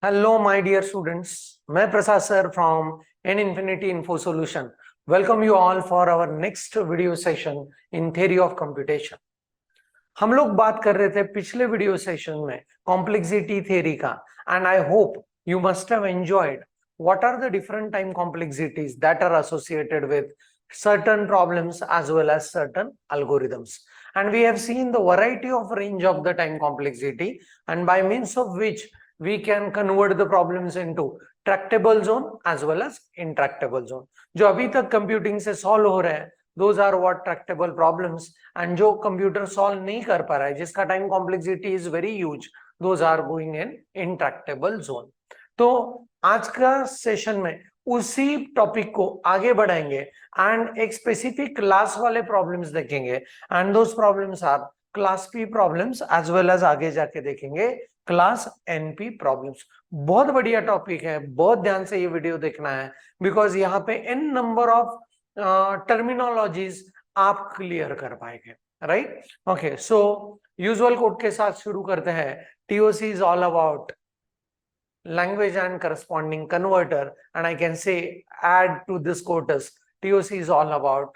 Hello, my dear students. मैं प्रसाद sir from N Infinity Info Solution. Welcome you all for our next video session in theory of computation. हम लोग बात कर रहे थे पिछले वीडियो सेशन में कॉम्प्लेक्सिटी थ्योरी का and I hope you must have enjoyed what are the different time complexities that are associated with certain problems as well as certain algorithms, and we have seen the variety of range of the time complexity and by means of which we can convert the problems into tractable zone as well as intractable zone. जो अभी तक computing से solve हो रहे हैं those are what tractable problems, and जो computer solve नहीं कर पा रहा है जिसका time complexity is very huge, those are going in intractable zone. तो आज का सेशन में उसी टॉपिक को आगे बढ़ाएंगे एंड एक स्पेसिफिक क्लास वाले प्रॉब्लम्स देखेंगे and those problems are class P problems as well as आगे जाके देखेंगे क्लास एनपी प्रॉब्लम्स. बहुत बढ़िया टॉपिक है, बहुत ध्यान से ये वीडियो देखना है बिकॉज यहाँ पे एन नंबर ऑफ टर्मिनोलॉजीज आप क्लियर कर पाएंगे. Right, okay. So usual code के साथ शुरू करते हैं. TOC is all about language and corresponding converter, and I can say add to this quotas TOC is all about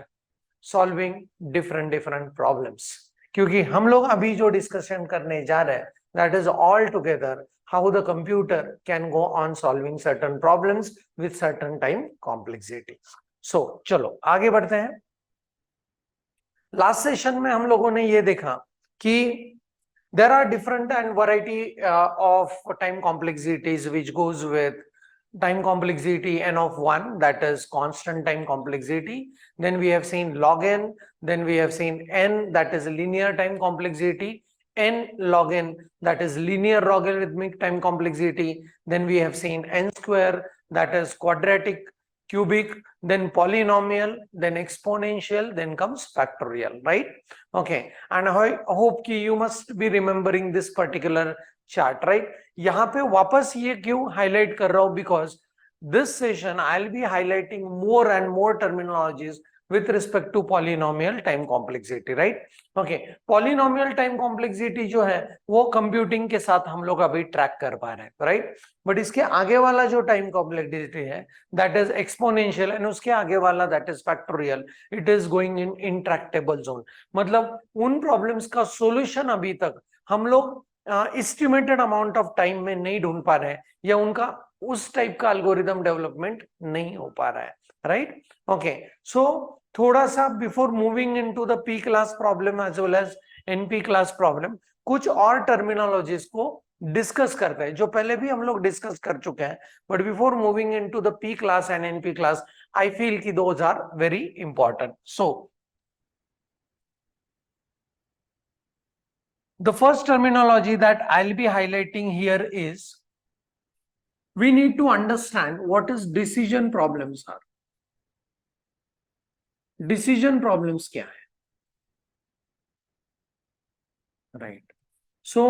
solving different problems. क्योंकि हम लोग अभी जो डिस्कशन करने जा रहे हैं that is all together how the computer can go on solving certain problems with certain time complexity. So चलो आगे बढ़ते हैं. लास्ट सेशन में हम लोगों ने ये देखा कि there are different and variety of time complexities which goes with time complexity n of 1, that is constant time complexity. Then we have seen log n, then we have seen n, that is linear time complexity, n log n, that is linear logarithmic time complexity. Then we have seen n square, that is quadratic, cubic, then polynomial, then exponential, then comes factorial. Right, okay. And I hope कि you must be remembering this particular chart. Right, यहाँ पे वापस ये क्यों highlight कर रहा हूँ, because this session I'll be highlighting more and more terminologies with respect to polynomial time complexity. Right, okay. polynomial time complexity जो है वो कंप्यूटिंग के साथ हम लोग अभी ट्रैक कर पा रहे हैं. राइट, बट इसके आगे वाला जो टाइम कॉम्प्लेक्सिटी है that is exponential, and उसके आगे वाला that is factorial, it is going in intractable zone. मतलब उन प्रॉब्लम्स का सॉल्यूशन अभी तक हम लोग एस्टिमेटेड अमाउंट ऑफ टाइम में नहीं ढूंढ पा रहे हैं या उनका उस टाइप का एल्गोरिदम डेवलपमेंट नहीं हो पा रहा है. Right, okay. सो थोड़ा सा before moving into the P class problem as well as NP class problem कुछ और टर्मिनोलॉजीज को डिस्कस करते हैं जो पहले भी हम लोग डिस्कस कर चुके हैं, but before moving into the P class and NP class I feel कि those are very important. So the first terminology that I'll be highlighting here is we need to understand what is decision problems are. Decision problems क्या है? Right. So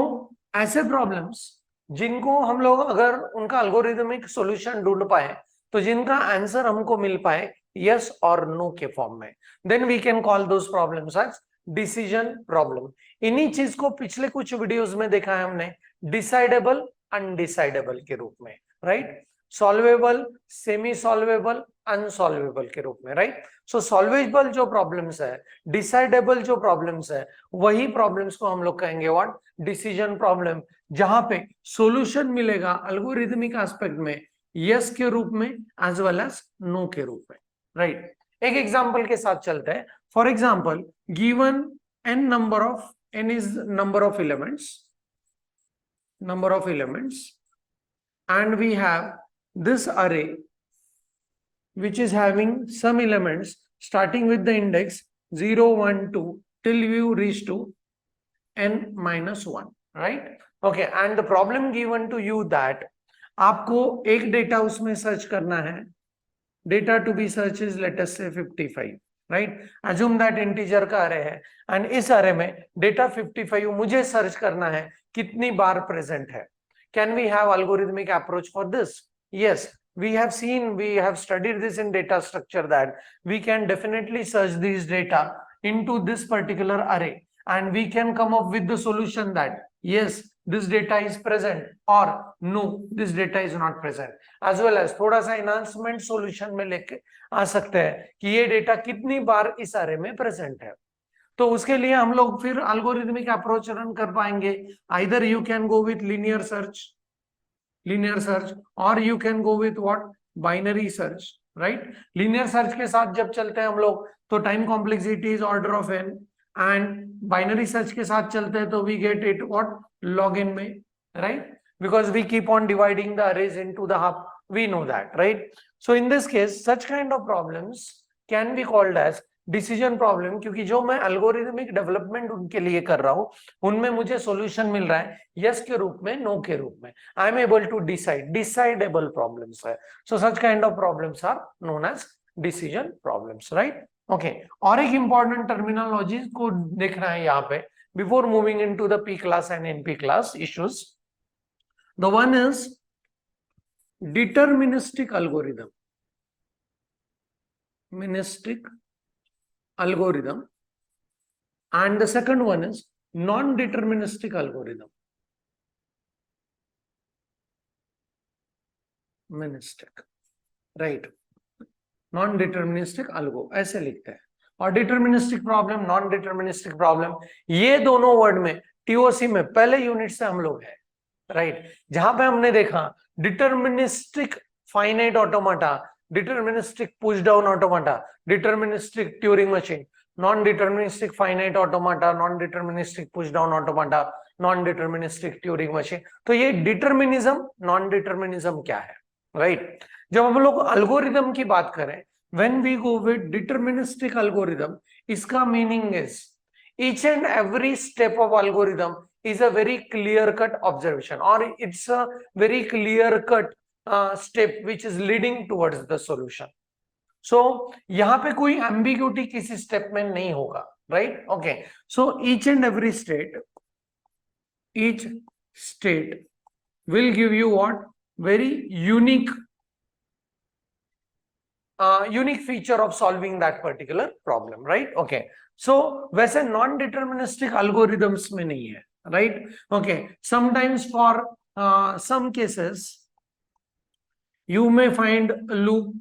ऐसे problems जिनको हम लोग अगर उनका algorithmic solution ढूंढ पाए तो जिनका आंसर हमको मिल पाए यस और नो के फॉर्म में, then we can call those problems as decision problem. इन्हीं चीज को पिछले कुछ वीडियोस में देखा है हमने डिसाइडेबल अनडिसाइडेबल के रूप में. Right, solvable, semi solvable, unsolvable के रूप में. राइट, सो सॉल्वेबल जो प्रॉब्लम्स है, डिसाइडेबल जो प्रॉब्लम्स है, वही प्रॉब्लम्स को हम लोग कहेंगे व्हाट, डिसीजन प्रॉब्लम, जहां पे सॉल्यूशन मिलेगा अल्गोरिथमिक एस्पेक्ट में यस के रूप में एज वेल एज नो के रूप में. राइट, एक एग्जांपल के साथ चलते हैं. For example, given n number of n is number of elements and we have this array which is having some elements starting with the index 0 1 2 till you reach to n minus 1. right, okay. And the problem given to you that आपको एक data उसमें search करना है. Data to be search is let us say 55. Right, assume that integer का अरे है and इस अरे में डेटा 55 मुझे सर्च करना है कितनी बार प्रेजेंट है. Can we have algorithmic approach for this? Yes, we have studied this in data structure that we can definitely search these data into this particular array and we can come up with the solution that yes, this data is present or no, this data is not present, as well as थोड़ा सा enhancement solution में लेके आ सकते हैं कि ये data कितनी बार इस array में present है। तो उसके लिए हम लोग फिर algorithmic approach रन कर पाएंगे। either you can go with linear search or you can go with what, binary search, right? linear search के साथ जब चलते हैं हम लोग तो time complexity is order of n, and binary search के साथ चलते हैं तो we get it what, log n में, right? because we keep on dividing the arrays into the half, we know that, right? so in this case such kind of problems can be called as decision problem, क्योंकि जो मैं algorithmic development उनके लिए कर रहा हूं उनमें मुझे सॉल्यूशन मिल रहा है यस के रूप में, नो के रूप में। I am able to decidable problems है। So such kind of problems are known as decision problems, right? Okay, और एक इंपॉर्टेंट टर्मिनोलॉजी को देखना है यहाँ पे before moving into the P class and NP class issues. The one is deterministic algorithm, algorithm, and the second one is non-deterministic algorithm, right? non-deterministic algo ऐसे लिखते हैं। और deterministic problem, non deterministic problem, ये दोनों word में TOC में पहले unit से हम लोग है, राइट? जहां पे हमने देखा deterministic finite automata, deterministic push down automata, deterministic Turing machine, non deterministic finite automata, non deterministic push down automata, non deterministic Turing machine. तो ये डिटर्मिनिज्म, नॉन डिटर्मिनिज्म क्या है, राइट? जब हम लोग एल्गोरिथम की बात करें, when we go with deterministic algorithm, इसका meaning is each and every step of algorithm is a very clear cut observation, or it's a very clear cut step which is leading towards the solution. so यहाँ पे कोई ambiguity किसी step में नहीं होगा, right? okay, so each state will give you what, very unique unique feature of solving that particular problem, right? okay, so वैसे non deterministic algorithms में नहीं है, right? okay, sometimes for some cases you may find a loop,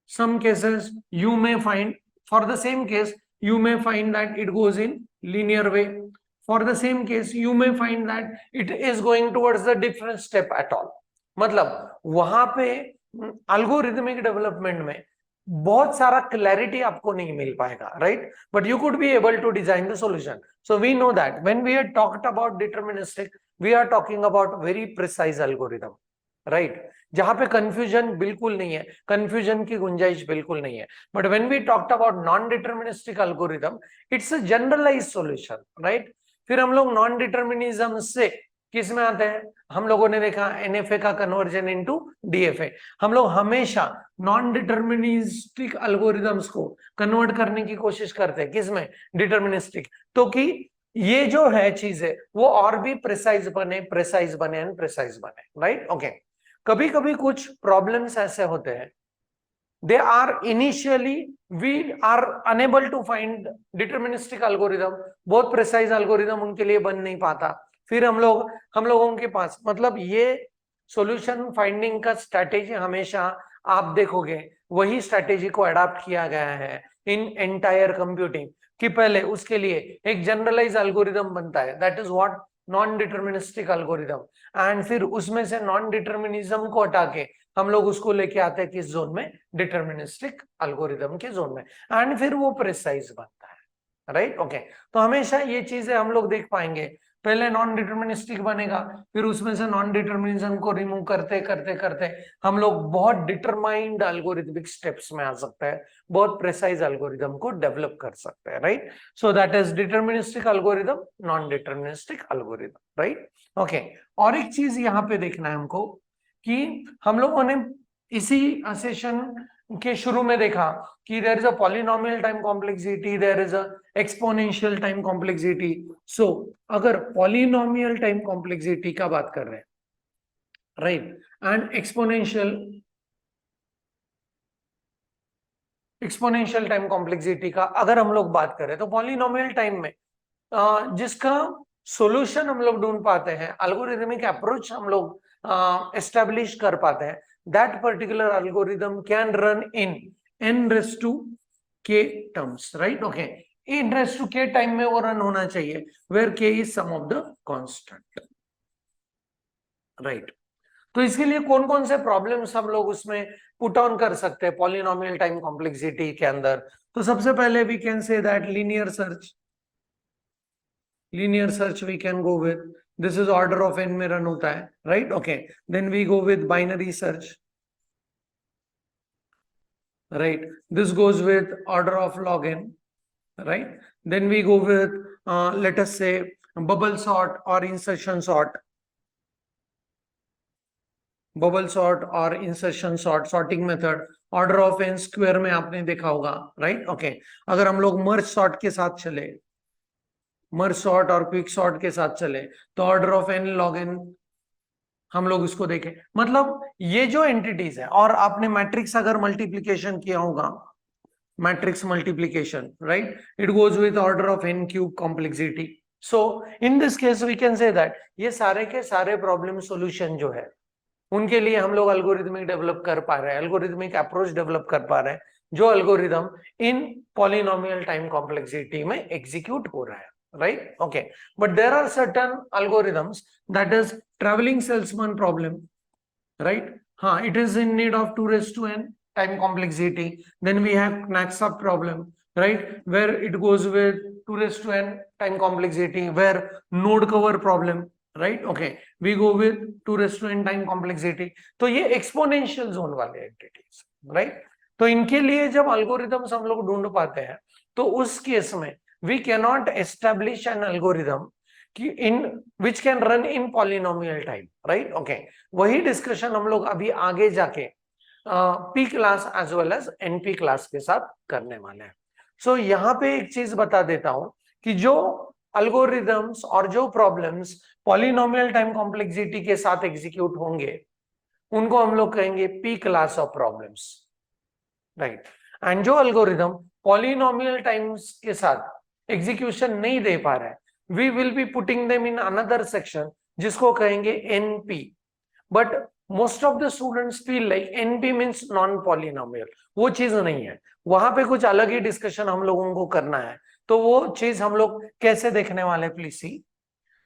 some cases you may find, for the same case you may find that it goes in linear way, for the same case you may find that it is going towards the different step at all। मतलब वहां पे algorithmic development में बहुत सारा clarity आपको नहीं मिल पाएगा, right? But you could be able to design the solution. So we know that when we have talked about deterministic, we are talking about very precise algorithm, right? जहां पे confusion बिल्कुल नहीं है, कंफ्यूजन की गुंजाइश बिल्कुल नहीं है। But when we talked about non deterministic algorithm, it's a generalized solution, right? फिर हम लोग नॉन डिटरमिनिज्म से किस में आते हैं? हम लोगों ने देखा एनएफए का कन्वर्जन इनटू डीएफए। हम लोग हमेशा नॉन डिटरमिनिस्टिक एल्गोरिथम्स को कन्वर्ट करने की कोशिश करते हैं किस में? डिटरमिनिस्टिक। तो कि ये जो है चीजें वो और भी प्रिसाइज बने एंड प्रिसाइज बने, राइट? ओके, कभी कभी कुछ प्रॉब्लम्स ऐसे होते हैं, they are initially we are unable to find deterministic algorithm, बहुत प्रिसाइज एल्गोरिथम उनके लिए बन नहीं पाता। फिर हम लोगों के पास, मतलब ये सॉल्यूशन फाइंडिंग का स्ट्रैटेजी हमेशा आप देखोगे वही स्ट्रैटेजी को अडॉप्ट किया गया है इन एंटायर कंप्यूटिंग, कि पहले उसके लिए एक जनरलाइज एल्गोरिथम बनता है, that is what, non deterministic algorithm, and फिर उसमें से नॉन डिटर्मिनिज्म को हटा के हम लोग उसको लेके आते हैं किस जोन में? डिटर्मिनिस्टिक एल्गोरिथम के जोन में, एंड फिर वो प्रिसाइज बनता है, राइट? ओके, तो हमेशा ये चीजें हम लोग देख पाएंगे, पहले नॉन डिटर्मिनिस्टिक बनेगा, फिर उसमें से नॉन डिटर्मिनिज्म को रिमूव करते करते करते हम लोग बहुत डिटरमाइंड एल्गोरिथमिक स्टेप्स में आ सकते हैं, बहुत प्रिसाइज एल्गोरिथम को डेवलप कर सकते हैं, right? So that is deterministic algorithm, non deterministic algorithm, right? Okay, और एक चीज यहाँ पे देखना है हमको कि हम लोगों ने इसी सेशन के शुरू में देखा कि there is a polynomial time complexity, there is a exponential time complexity. So अगर पॉलिनोमियल टाइम कॉम्प्लेक्सिटी का बात कर रहे हैं, right, and exponential time complexity का अगर हम लोग बात करें, तो पॉलिनोमियल टाइम में जिसका सॉल्यूशन हम लोग ढूंढ पाते हैं, अल्गोरिथमिक अप्रोच हम लोग एस्टेब्लिश कर पाते हैं, that particular algorithm can run in n raise to k terms, right? Okay, n raise to k time में वो रन होना चाहिए, where k is some of the constant, right? तो इसके लिए कौन कौन से प्रॉब्लम्स हम लोग उसमें पुट ऑन कर सकते हैं पॉलिनोमियल टाइम कॉम्प्लेक्सिटी के अंदर? तो सबसे पहले we can say that linear search we can go with, this is order of n में रन होता है, right? Okay, then we go with binary search, right? This goes with order of log n, right? Then we go with let us say bubble sort or insertion sort, sorting method, order of n square में आपने देखा होगा, right? Okay, अगर हम लोग merge sort के साथ चले, मर्ज सॉर्ट और क्विक सॉर्ट के साथ चले, तो order of n log n हम लोग इसको देखें। मतलब ये जो एंटिटीज है, और आपने मैट्रिक्स अगर मल्टीप्लीकेशन किया होगा, matrix multiplication, right, it goes with order of n cube complexity. So in this case we can say that ये सारे के सारे प्रॉब्लम सॉल्यूशन जो है उनके लिए हम लोग अल्गोरिथमिक डेवलप कर पा रहे हैं, अल्गोरिथमिक अप्रोच डेवलप कर पा रहे हैं, जो अल्गोरिथम इन पॉलिनोमियल टाइम कॉम्प्लेक्सिटी में एग्जीक्यूट हो रहा है, right? Okay, but there are certain algorithms, that is traveling salesman problem, right? It is in need of 2 raised to n time complexity. Then we have Knack-Sub problem, right, where it goes with 2 raised to n time complexity, where node cover problem, right? Okay, we go with 2 raised to n time complexity. तो ये exponential zone वाले entities, right? तो इनके लिए जब algorithms हम लोग ढूंढ पाते हैं, तो उस केस में we cannot establish an algorithm in which can run in polynomial time, right? Okay, वही डिस्कशन हम लोग अभी आगे जाके P class as well as NP class के साथ करने वाले हैं। सो यहाँ पे एक चीज बता देता हूं कि जो अल्गोरिथम्स और जो प्रॉब्लम्स पॉलिनोमियल टाइम कॉम्प्लेक्सिटी के साथ एग्जीक्यूट होंगे उनको हम लोग कहेंगे P class of problems, right? And जो अल्गोरिथम पॉलिनोमियल टाइम्स के साथ एग्जीक्यूशन नहीं दे पा रहा है, we will be putting them in another section जिसको कहेंगे NP. But most of the students feel like NP means non polynomial, वो चीज नहीं है, वहां पे कुछ अलग ही डिस्कशन हम लोगों को करना है। तो वो चीज हम लोग कैसे देखने वाले, please see.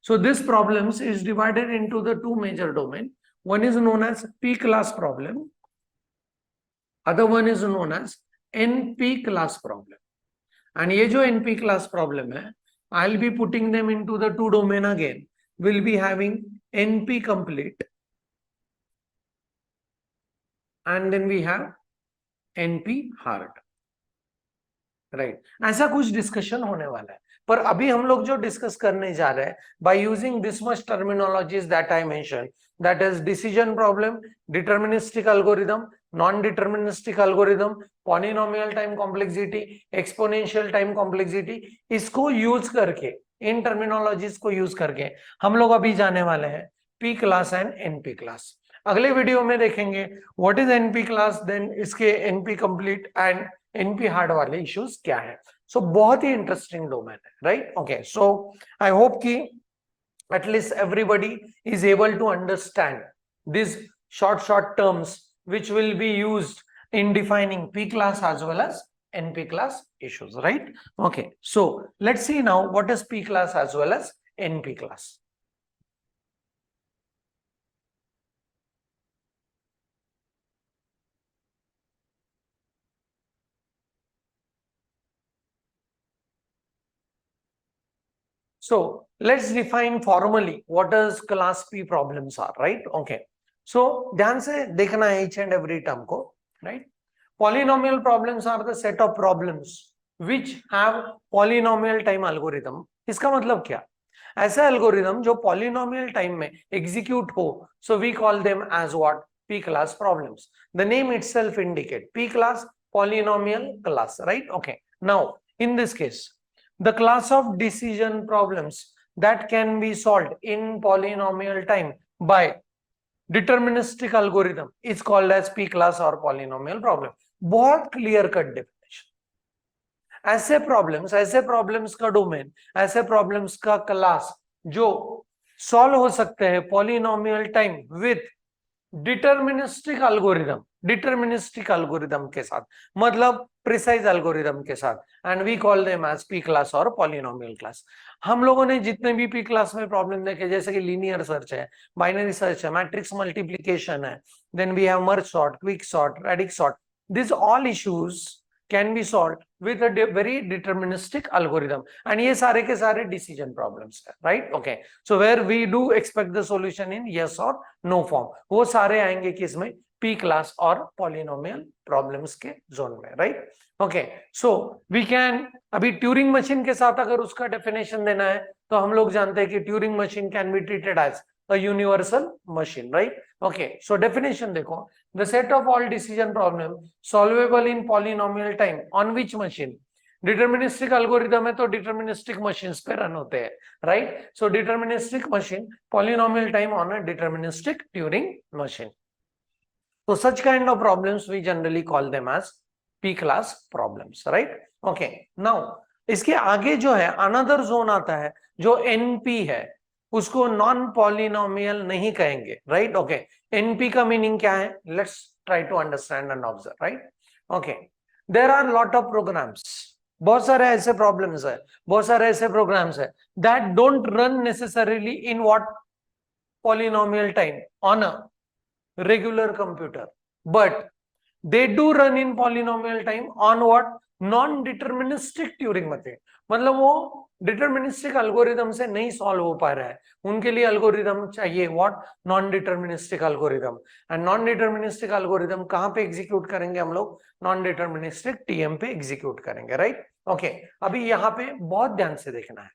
So this problems is divided into the two major domain, one is known as P class problem, other one is known as NP class problem. And ये जो NP class problem है, I'll be putting them into the two domain again. We'll be having NP complete and then we have NP hard, right? ऐसा कुछ discussion होने वाला है, पर अभी हम लोग जो डिस्कस करने जा रहे हैं by using this much terminologies that I mentioned, that is decision problem, deterministic algorithm, non-deterministic algorithm, polynomial time complexity, exponential time complexity, इसको यूज करके, इन टर्मिनोलॉजीज को यूज करके हम लोग अभी जाने वाले हैं P class and NP class. अगले वीडियो में देखेंगे what is NP class, then इसके NP complete and NP hard वाले इश्यूज क्या है। सो बहुत ही इंटरेस्टिंग डोमेन है, right? Okay, so I hope कि at least everybody is able to understand these short terms which will be used in defining P class as well as NP class issues, right? Okay, so let's see now what is P class as well as NP class. So let's define formally what does class P problems are, right? Okay, so ध्यान से देखना है each and every term को, right? Polynomial problems are the set of problems which have polynomial time algorithm. इसका मतलब क्या? ऐसा algorithm जो पॉलिनोमियल टाइम में एग्जीक्यूट हो, so we call them as what? P class problems. The name itself indicate P class, polynomial class, right? Okay, now in this case the class of decision problems that can be solved in polynomial time by deterministic algorithm is called as P class or polynomial problem. बहुत clear cut definition. ऐसे problems का domain, ऐसे problems का class जो solve हो सकते हैं polynomial time with deterministic algorithm के साथ, मतलब प्रिसाइज एल्गोरिदम के साथ, and we call them as P class और पॉलिनोमियल क्लास। हम लोगों ने जितने भी पी क्लास में प्रॉब्लम देखे, जैसे कि लीनियर सर्च है, बाइनरी सर्च है, मैट्रिक्स मल्टीप्लिकेशन है, then we have merge sort, quick sort, radix sort, this all issues can be solved with a very deterministic algorithm, and ये सारे के सारे decision problems है, right? Okay, so where we do expect the solution in yes or no form, वो सारे आएंगे किसमें, P class और polynomial problems के zone में, right? Okay, so we can, अभी ट्यूरिंग मशीन के साथ अगर उसका डेफिनेशन देना है तो हम लोग जानते हैं कि Turing machine can be treated as a universal machine, right? Okay, so definition देखो, the set of all decision problem solvable in polynomial time on which machine, deterministic algorithm है तो डिटर्मिनिस्टिक मशीन्स पे रन होते हैं, right? So deterministic machine, polynomial time on a deterministic Turing machine, तो such kind of problems we generally call them as P class problems, right? Okay, now इसके आगे जो है अनदर जोन आता है जो एनपी है, उसको नॉन पॉलिनोमियल नहीं कहेंगे, राइट? ओके, एनपी का मीनिंग क्या है, let's try to understand and observe, right? Okay, there are lot of programs, बहुत सारे ऐसे प्रॉब्लम्स है, बहुत सारे ऐसे प्रोग्राम्स है that don't run necessarily in what, polynomial time on a regular computer, but they do run in polynomial time on what, non-deterministic Turing method, मतलब वो डिटर्मिनिस्टिक एल्गोरिदम से नहीं सॉल्व हो पा रहा है, उनके लिए एल्गोरिदम चाहिए what, non deterministic algorithm, and non deterministic algorithm कहां पे एग्जीक्यूट करेंगे हम लोग, नॉन डिटर्मिनिस्टिक टीएम पे एग्जीक्यूट करेंगे, राइट? ओके, अभी यहाँ पे बहुत ध्यान से देखना है,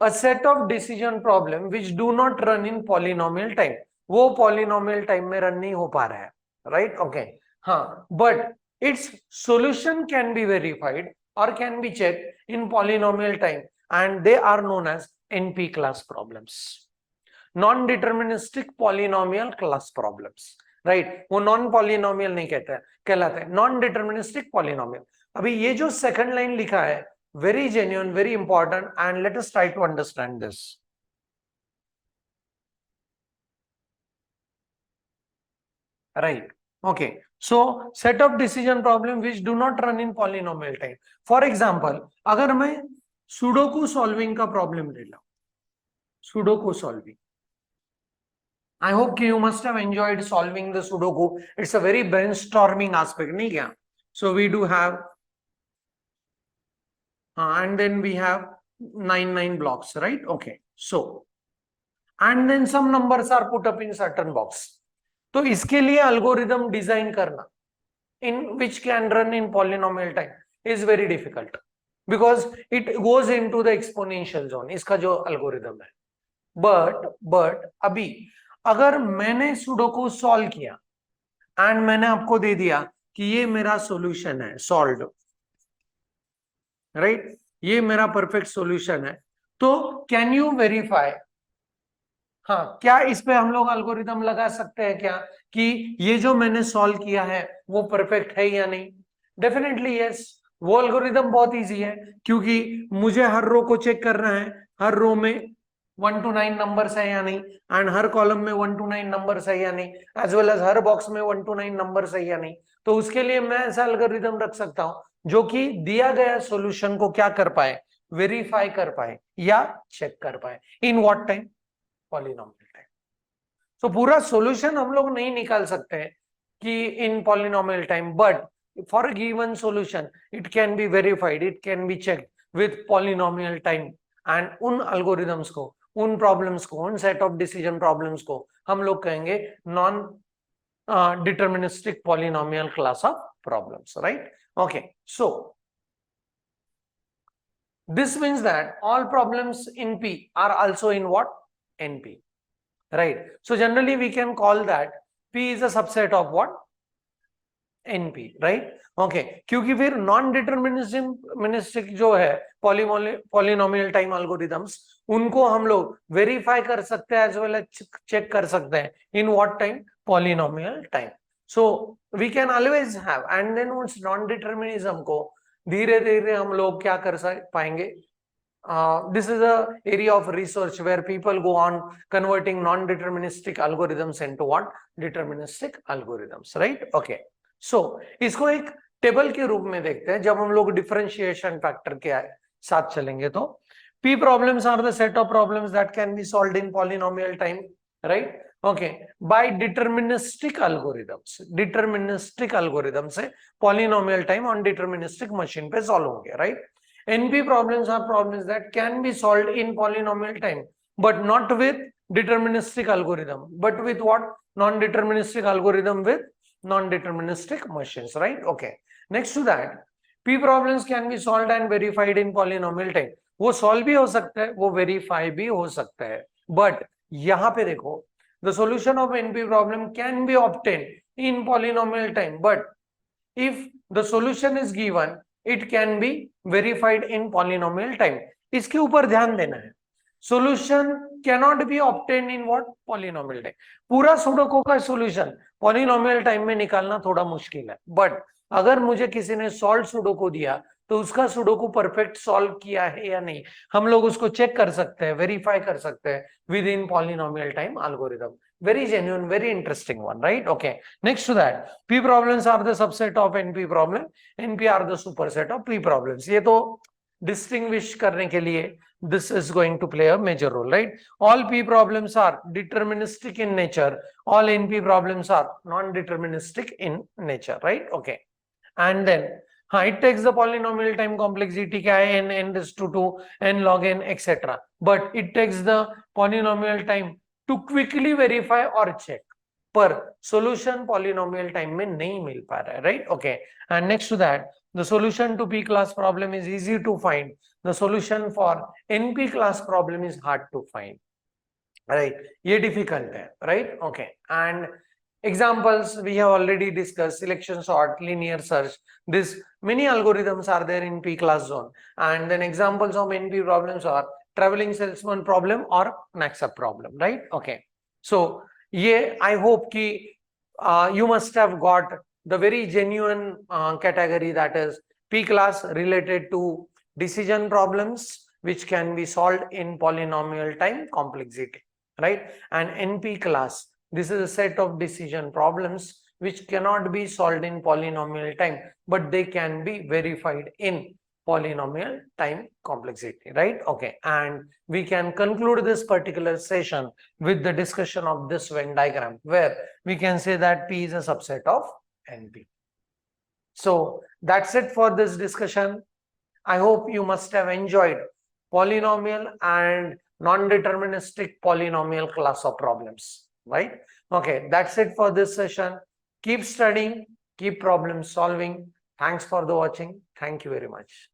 a set of decision problem which do not run in polynomial time, वो पॉलिनोमियल टाइम में रन नहीं हो पा रहा है, राइट? ओके, हाँ, but its solution can be verified और can be check in polynomial time, and they are known as NP class problems, non deterministic polynomial class problems, right? वो non polynomial नहीं कहते हैं, कहलाते हैं नॉन डिटर्मिनिस्टिक पॉलिनोमियल। अभी ये जो सेकंड लाइन लिखा है, very genuine, very important, and let us try to understand this. Right, okay, so set of decision problem which do not run in polynomial time. For example, अगर मैं sudoku solving का problem ले लो, sudoku solving, I hope you must have enjoyed solving the sudoku, it's a very brainstorming aspect, नहीं क्या? So we do have and then we have 9 blocks, right? Okay, so and then some numbers are put up in certain box, तो इसके लिए algorithm design करना in which can run in polynomial time is very difficult because it goes into the exponential zone, इसका जो algorithm है। but अभी अगर मैंने सुडोकू सॉल्व किया एंड मैंने आपको दे दिया कि ये मेरा सॉल्यूशन है, सॉल्व्ड, राइट? ये मेरा परफेक्ट सॉल्यूशन है, तो कैन यू वेरीफाई, हाँ, क्या इस पे हम लोग एल्गोरिदम लगा सकते हैं क्या कि ये जो मैंने सॉल्व किया है वो परफेक्ट है या नहीं? डेफिनेटली यस, वो एल्गोरिदम बहुत इजी है क्योंकि मुझे हर रो को चेक करना है, हर रो में 1 to 9 नंबर्स है या नहीं, एंड हर कॉलम में 1 to 9 नंबर्स है या नहीं, एज वेल एज हर बॉक्स में 1 to 9 नंबर्स है या नहीं। तो उसके लिए मैं ऐसा एल्गोरिदम रख सकता हूं जो कि दिया गया सॉल्यूशन को क्या कर पाए, वेरीफाई कर पाए या चेक कर पाए, इन व्हाट टाइम, पॉलिनोमियल टाइम। तो पूरा सॉल्यूशन हम लोग नहीं निकाल सकते हैं कि in polynomial time, but for given solution it can be verified, it can be checked with polynomial time, and उन एल्गोरिदम्स को, उन प्रॉब्लम्स को, उन सेट ऑफ डिसीजन प्रॉब्लम्स को हम लोग कहेंगे non deterministic polynomial class of problems, right? Okay, so this means that all problems in P are also in what, NP, right? So generally we can call that P is a subset of what, NP, right? Okay, क्योंकि फिर non deterministic जो है polynomial time algorithms, उनको हम लोग verify कर सकते हैं एज वेल एज चेक कर सकते हैं in what time, polynomial time. So we can always have, and then उस नॉन डिटर्मिनिज्म को धीरे धीरे हम लोग क्या कर पाएंगे, this is a area of research where people go on converting non-deterministic algorithms into what? Deterministic algorithms, right? Okay. So इसको एक टेबल के रूप में देखते हैं जब हम लोग डिफरेंशिएशन फैक्टर के साथ चलेंगे तो P problems are the set of problems that can be solved in polynomial time, right? Okay, by deterministic algorithms. Deterministic algorithm से polynomial time on deterministic machine पे solve होंगे, right? NP problems are problems that can be solved in polynomial time, but not with deterministic algorithm, but with what? Non-deterministic algorithm with non-deterministic machines, right? Okay. Next to that, P problems can be solved and verified in polynomial time. वो solve भी हो सकता है, वो verify भी हो सकता है. But यहाँ पे देखो, the solution of NP problem can be obtained in polynomial time. But if the solution is given, it can be verified in polynomial time. इसके ऊपर ध्यान देना है. Solution cannot be obtained in what? Polynomial time. पूरा sudoku का solution polynomial time में निकालना थोड़ा मुश्किल है. But अगर मुझे किसी ने सॉल्व सुडोकू दिया तो उसका सुडोकू परफेक्ट सॉल्व किया है या नहीं हम लोग उसको चेक कर सकते हैं, वेरीफाई कर सकते हैं with in polynomial time algorithm. Very genuine, very interesting one, right? Okay. Next to that, P problems are the subset of NP problem. NP are the superset of P problems. ये तो distinguish करने के लिए this is going to play a major role, right? All P problems are deterministic in nature. All NP problems are non-deterministic in nature, right? Okay. And then it takes the polynomial time complexity क्या है n raised to 2 n log n etc. But it takes the polynomial time to quickly verify or check. पर solution polynomial time में नहीं मिल पा रहा है, right? Okay. And next to that, the solution to P class problem is easy to find. The solution for NP class problem is hard to find, right? ये difficult है, right? Okay. And examples we have already discussed: selection sort, linear search. This many algorithms are there in P class zone. And then examples of NP problems are traveling salesman problem or Naxa problem, right? Okay. So yeah, I hope ki you must have got the very genuine category, that is P class related to decision problems which can be solved in polynomial time complexity, right? And NP class, this is a set of decision problems which cannot be solved in polynomial time, but they can be verified in polynomial time complexity, right? Okay. And we can conclude this particular session with the discussion of this Venn diagram, where we can say that P is a subset of NP. So that's it for this discussion. I hope you must have enjoyed polynomial and non-deterministic polynomial class of problems, right? Okay, that's it for this session. Keep studying, keep problem solving. Thanks for the watching. Thank you very much.